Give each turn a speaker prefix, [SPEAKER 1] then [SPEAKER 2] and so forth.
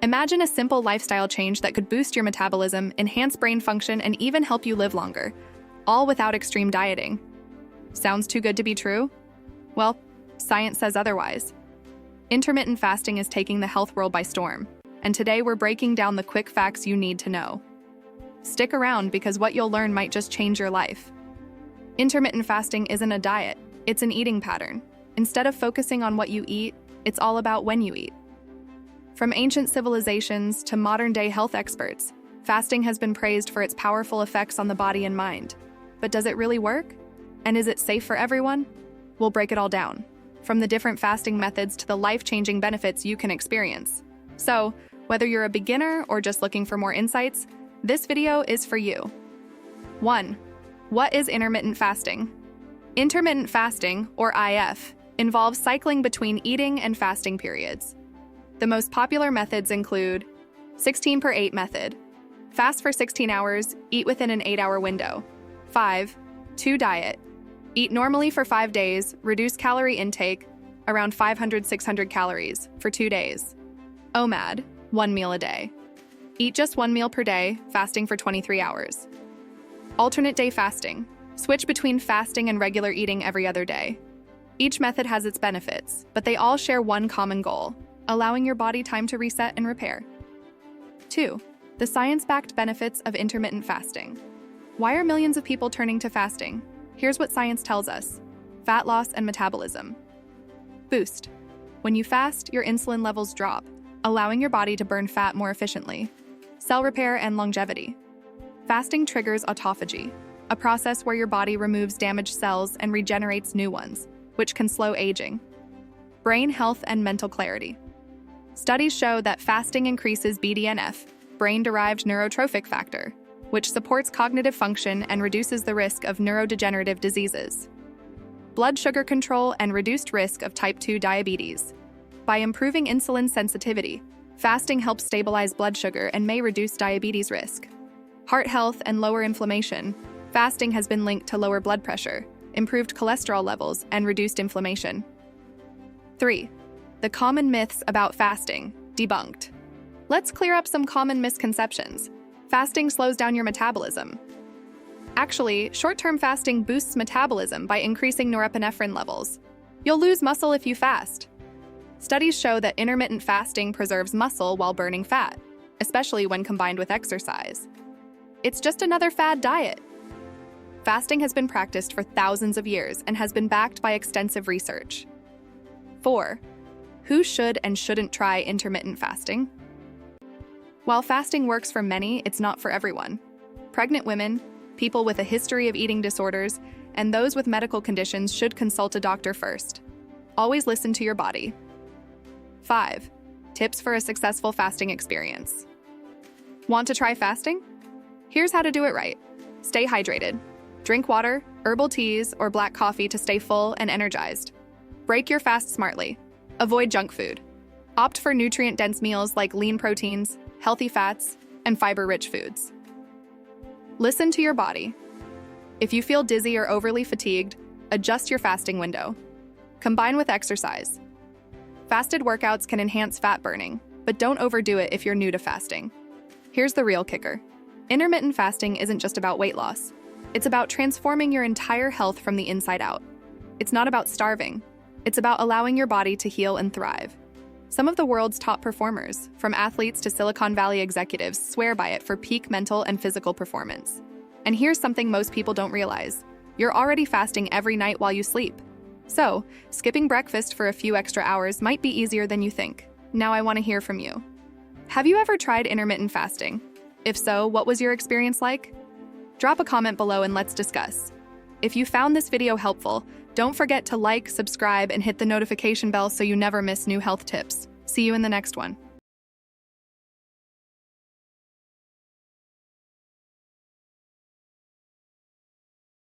[SPEAKER 1] Imagine a simple lifestyle change that could boost your metabolism, enhance brain function, and even help you live longer, all without extreme dieting. Sounds too good to be true? Well, science says otherwise. Intermittent fasting is taking the health world by storm, and today we're breaking down the quick facts you need to know. Stick around because what you'll learn might just change your life. Intermittent fasting isn't a diet, it's an eating pattern. Instead of focusing on what you eat, it's all about when you eat. From ancient civilizations to modern-day health experts, fasting has been praised for its powerful effects on the body and mind. But does it really work? And is it safe for everyone? We'll break it all down, from the different fasting methods to the life-changing benefits you can experience. So, whether you're a beginner or just looking for more insights, this video is for you. 1. What is intermittent fasting? Intermittent fasting, or IF, involves cycling between eating and fasting periods. The most popular methods include 16/8 method. Fast for 16 hours, eat within an 8-hour window. 5-2 diet. Eat normally for 5 days, reduce calorie intake, around 500-600 calories, for 2 days. OMAD, 1 meal a day. Eat just 1 meal per day, fasting for 23 hours. Alternate day fasting. Switch between fasting and regular eating every other day. Each method has its benefits, but they all share one common goal: allowing your body time to reset and repair. 2. The science-backed benefits of intermittent fasting. Why are millions of people turning to fasting? Here's what science tells us: fat loss and metabolism. Boost. When you fast, your insulin levels drop, allowing your body to burn fat more efficiently. Cell repair and longevity. Fasting triggers autophagy, a process where your body removes damaged cells and regenerates new ones, which can slow aging. Brain health and mental clarity. Studies show that fasting increases BDNF, brain-derived neurotrophic factor, which supports cognitive function and reduces the risk of neurodegenerative diseases. Blood sugar control and reduced risk of type 2 diabetes. By improving insulin sensitivity, fasting helps stabilize blood sugar and may reduce diabetes risk. Heart health and lower inflammation. Fasting has been linked to lower blood pressure, improved cholesterol levels, and reduced inflammation. 3. The common myths about fasting, debunked. Let's clear up some common misconceptions. Fasting slows down your metabolism. Actually, short-term fasting boosts metabolism by increasing norepinephrine levels. You'll lose muscle if you fast. Studies show that intermittent fasting preserves muscle while burning fat, especially when combined with exercise. It's just another fad diet. Fasting has been practiced for thousands of years and has been backed by extensive research. 4. Who should and shouldn't try intermittent fasting? While fasting works for many, it's not for everyone. Pregnant women, people with a history of eating disorders, and those with medical conditions should consult a doctor first. Always listen to your body. 5. Tips for a successful fasting experience. Want to try fasting? Here's how to do it right. Stay hydrated. Drink water, herbal teas, or black coffee to stay full and energized. Break your fast smartly. Avoid junk food. Opt for nutrient-dense meals like lean proteins, healthy fats, and fiber-rich foods. Listen to your body. If you feel dizzy or overly fatigued, adjust your fasting window. Combine with exercise. Fasted workouts can enhance fat burning, but don't overdo it if you're new to fasting. Here's the real kicker. Intermittent fasting isn't just about weight loss. It's about transforming your entire health from the inside out. It's not about starving. It's about allowing your body to heal and thrive. Some of the world's top performers, from athletes to Silicon Valley executives, swear by it for peak mental and physical performance. And here's something most people don't realize. You're already fasting every night while you sleep. So, skipping breakfast for a few extra hours might be easier than you think. Now I want to hear from you. Have you ever tried intermittent fasting? If so, what was your experience like? Drop a comment below and let's discuss. If you found this video helpful, don't forget to like, subscribe, and hit the notification bell so you never miss new health tips. See you in the next one.